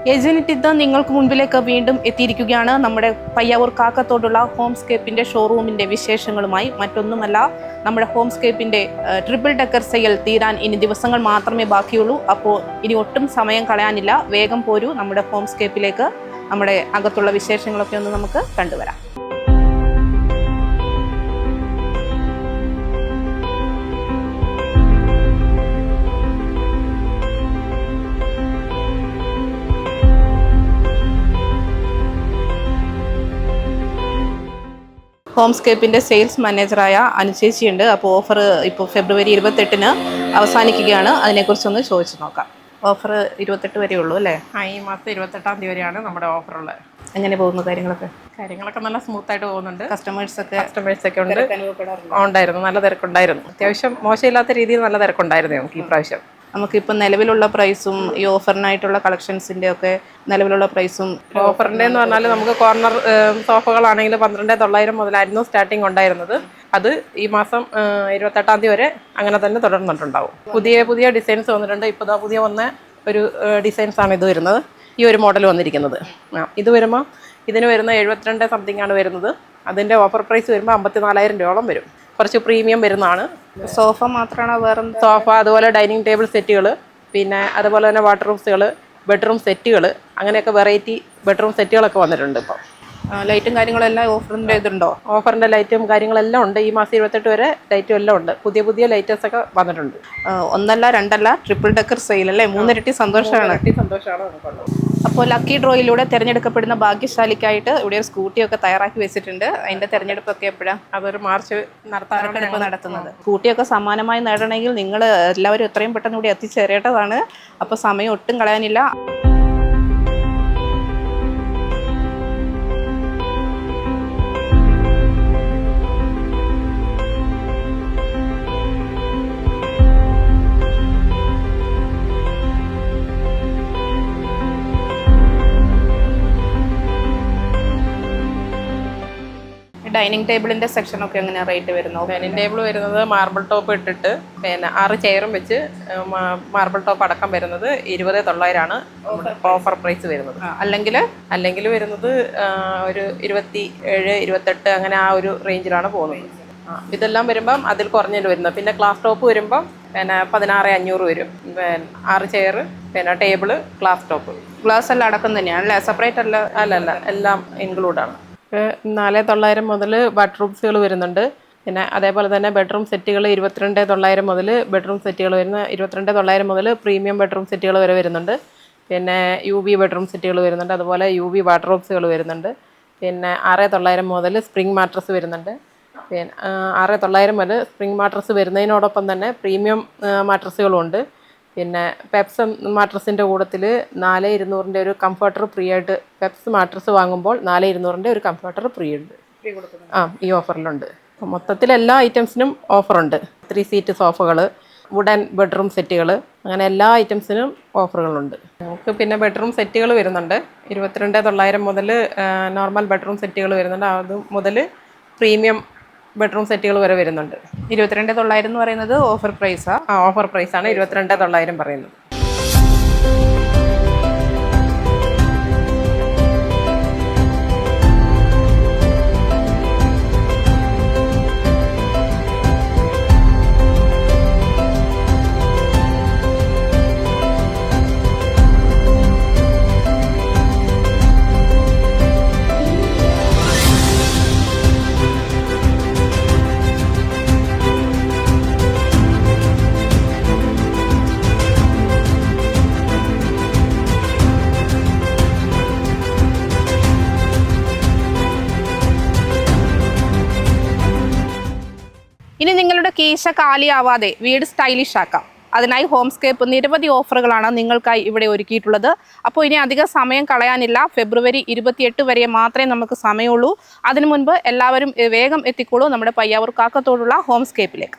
Agent ഇത് നിങ്ങൾക്ക് മുൻപിലേക്ക് വീണ്ടും എത്തിയിരിക്കുകയാണ്. നമ്മുടെ പയ്യാവൂർ കാക്കത്തോടുള്ള ഹോംസ്കേപ്പിന്റെ ഷോറൂമിന്റെ വിശേഷങ്ങളുമായി. മറ്റൊന്നുമല്ല, നമ്മുടെ ഹോംസ്കേപ്പിന്റെ ട്രിപ്പിൾ ഡെക്കർ സെയിൽ തീരാൻ ഇനി ദിവസങ്ങൾ മാത്രമേ ബാക്കിയുള്ളൂ. അപ്പോൾ ഇനി ഒട്ടും സമയം കളയാനില്ല. വേഗം പോരൂ നമ്മുടെ ഹോംസ്കേപ്പിലേക്ക്. നമ്മുടെ അകത്തുള്ള വിശേഷങ്ങളൊക്കെ ഒന്ന് നമുക്ക് കണ്ടുവരാം. ഹോംസ്കേപ്പിൻ്റെ സെയിൽസ് മാനേജറായ അനുചേച്ചിയുണ്ട്. അപ്പോൾ ഓഫർ ഇപ്പോൾ ഫെബ്രുവരി 28 അവസാനിക്കുകയാണ്. അതിനെക്കുറിച്ചൊന്ന് ചോദിച്ചു നോക്കാം. ഓഫർ 28 വരെ ഉള്ളൂ അല്ലേ? ഈ മാസം 28-ാം തീയതി വരെയാണ് നമ്മുടെ ഓഫറുള്ളത്. എങ്ങനെ പോകുന്നു കാര്യങ്ങളൊക്കെ നല്ല സ്മൂത്തായിട്ട് പോകുന്നുണ്ട്. കസ്റ്റമേഴ്സൊക്കെ ഉണ്ടായിരുന്നു, നല്ല തിരക്കുണ്ടായിരുന്നു. അത്യാവശ്യം മോശമില്ലാത്ത രീതിയിൽ നല്ല തിരക്കുണ്ടായിരുന്നു നമുക്ക് ഈ പ്രാവശ്യം. നമുക്കിപ്പോൾ നിലവിലുള്ള പ്രൈസും ഈ ഓഫറിനായിട്ടുള്ള കളക്ഷൻസിൻ്റെ ഒക്കെ നിലവിലുള്ള പ്രൈസും. ഓഫറിൻ്റെ എന്ന് പറഞ്ഞാൽ നമുക്ക് കോർണർ സോഫകളാണെങ്കിൽ 12,900 മുതലായിരുന്നു സ്റ്റാർട്ടിങ് ഉണ്ടായിരുന്നത്. അത് ഈ മാസം 28-ാം തീയതി വരെ അങ്ങനെ തന്നെ തുടർന്നിട്ടുണ്ടാവും. പുതിയ ഡിസൈൻസ് വന്നിട്ടുണ്ട്. ഇപ്പോൾ പുതിയ ഒരു ഡിസൈൻസാണ് ഇത് വരുന്നത്. ഈ ഒരു മോഡൽ വന്നിരിക്കുന്നത്. ഇത് വരുമ്പോൾ ഇതിന് വരുന്ന 72 സംതിങ് ആണ് വരുന്നത്. അതിൻ്റെ ഓഫർ പ്രൈസ് വരുമ്പോൾ 54,000 രൂപയോളം വരും. കുറച്ച് പ്രീമിയം വരുന്നതാണ്. സോഫ മാത്രമാണോ? വേറെ സോഫ, അതുപോലെ ഡൈനിങ് ടേബിൾ സെറ്റുകൾ, പിന്നെ അതുപോലെ തന്നെ വാർഡ്രോബ്സുകൾ, ബെഡ്റൂം സെറ്റുകൾ, അങ്ങനെയൊക്കെ വെറൈറ്റി ബെഡ്റൂം സെറ്റുകളൊക്കെ വന്നിട്ടുണ്ട്. ഇപ്പോൾ ലൈറ്റും കാര്യങ്ങളെല്ലാം ഓഫറിൻ്റെ ഇതുണ്ടോ? ഓഫറിൻ്റെ ലൈറ്റും കാര്യങ്ങളെല്ലാം ഉണ്ട്. ഈ മാസം 28 വരെ ലൈറ്റും എല്ലാം ഉണ്ട്. പുതിയ ലൈറ്റേഴ്സ് ഒക്കെ വന്നിട്ടുണ്ട്. ഒന്നല്ല രണ്ടല്ല, ട്രിപ്പിൾ ഡെക്കർ സെയിൽ അല്ലേ? 3 ഇരട്ടി സന്തോഷമാണ് നമുക്കുള്ളത്. അപ്പോൾ ലക്കി ഡ്രോയിലൂടെ തിരഞ്ഞെടുക്കപ്പെടുന്ന ഭാഗ്യശാലിക്കായിട്ട് ഇവിടെ ഒരു സ്കൂട്ടിയൊക്കെ തയ്യാറാക്കി വെച്ചിട്ടുണ്ട്. അതിൻ്റെ തിരഞ്ഞെടുപ്പൊക്കെ എപ്പോഴാണ്? അതൊരു മാർച്ച് നടത്തുന്നത്. സ്കൂട്ടിയൊക്കെ സമ്മാനമായി നേടണമെങ്കിൽ നിങ്ങൾ എല്ലാവരും എത്രയും പെട്ടെന്ന് ഇവിടെ എത്തിച്ചേരേണ്ടതാണ്. അപ്പോൾ സമയം ഒട്ടും കളയാനില്ല. ഡൈനിങ് ടേബിളിൻ്റെ സെക്ഷനൊക്കെ എങ്ങനെയാണ് റേറ്റ് വരുന്നത്? ഡൈനിങ് ടേബിൾ വരുന്നത് മാർബിൾ ടോപ്പ് ഇട്ടിട്ട് പിന്നെ 6 ചെയറും വെച്ച് മാർബിൾ ടോപ്പ് അടക്കം വരുന്നത് 20,900 ആണ് ഓഫർ പ്രൈസ് വരുന്നത്. അല്ലെങ്കിൽ വരുന്നത് ഒരു 27, 28 അങ്ങനെ ആ ഒരു റേഞ്ചിലാണ് പോകുന്നത്. ഇതെല്ലാം വരുമ്പം അതിൽ കുറഞ്ഞിട്ട് വരുന്നത്. പിന്നെ ഗ്ലാസ് ടോപ്പ് വരുമ്പം പിന്നെ 16,500 വരും. 6 ചെയർ, പിന്നെ ടേബിള്, ഗ്ലാസ് ടോപ്പ്. ഗ്ലാസ് എല്ലാം അടക്കം തന്നെയാണ്, സെപ്പറേറ്റ് അല്ല, എല്ലാം ഇൻക്ലൂഡാണ്. 4,900 മുതൽ ബാത്റൂംസുകൾ വരുന്നുണ്ട്. പിന്നെ അതേപോലെ തന്നെ ബെഡ്റൂം സെറ്റുകൾ 22,900 മുതൽ ബെഡ്റൂം സെറ്റുകൾ വരുന്ന 22,900 മുതൽ പ്രീമിയം ബെഡ്റൂം സെറ്റുകൾ വരെ വരുന്നുണ്ട്. പിന്നെ UV ബെഡ്റൂം സെറ്റുകൾ വരുന്നുണ്ട്. അതുപോലെ UV വാർഡ്രോബ്സുകൾ വരുന്നുണ്ട്. പിന്നെ 6,900 മുതൽ സ്പ്രിംഗ് മാട്രസ് വരുന്നുണ്ട്. പിന്നെ 6,900 മുതൽ സ്പ്രിംഗ് മാട്രസ് വരുന്നതിനോടൊപ്പം തന്നെ പ്രീമിയം മാട്രസുകളുണ്ട്. പിന്നെ പെപ്സ് മാട്രസിൻ്റെ കൂട്ടത്തിൽ 4,200 ഒരു കംഫർട്ടർ ഫ്രീ ആയിട്ട്, പെപ്സ് മാട്രസ് വാങ്ങുമ്പോൾ 4,200 ഒരു കംഫർട്ടർ ഫ്രീ ഉണ്ട്. ഈ ഓഫറിലുണ്ട്. അപ്പം മൊത്തത്തിൽ എല്ലാ ഐറ്റംസിനും ഓഫറുണ്ട്. 3 സീറ്റ് സോഫകൾ, വുഡൻ ബെഡ്റൂം സെറ്റുകൾ, അങ്ങനെ എല്ലാ ഐറ്റംസിനും ഓഫറുകളുണ്ട്. നമുക്ക് പിന്നെ ബെഡ്റൂം സെറ്റുകൾ വരുന്നുണ്ട്. 22,900 മുതൽ നോർമൽ ബെഡ്റൂം സെറ്റുകൾ വരുന്നുണ്ട്. അത് മുതൽ പ്രീമിയം ബെഡ്റൂം സെറ്റുകൾ വരെ വരുന്നുണ്ട്. 22,900 എന്ന് പറയുന്നത് ഓഫർ പ്രൈസാണ്. ഓഫർ പ്രൈസാണ് 22,900 പറയുന്നത്. ഇനി നിങ്ങളുടെ കീശ കാലിയാവാതെ വീട് സ്റ്റൈലിഷ് ആക്കാം. അതിനായി ഹോംസ്കേപ്പ് നിരവധി ഓഫറുകളാണ് നിങ്ങൾക്കായി ഇവിടെ ഒരുക്കിയിട്ടുള്ളത്. അപ്പോൾ ഇനി അധികം സമയം കളയാനില്ല. ഫെബ്രുവരി 28 വരെ മാത്രമേ നമുക്ക് സമയമുള്ളൂ. അതിനു മുൻപ് എല്ലാവരും വേഗം എത്തിക്കോളൂ നമ്മുടെ പയ്യാവൂർ കാക്കത്തോടുള്ള ഹോംസ്കേപ്പിലേക്ക്.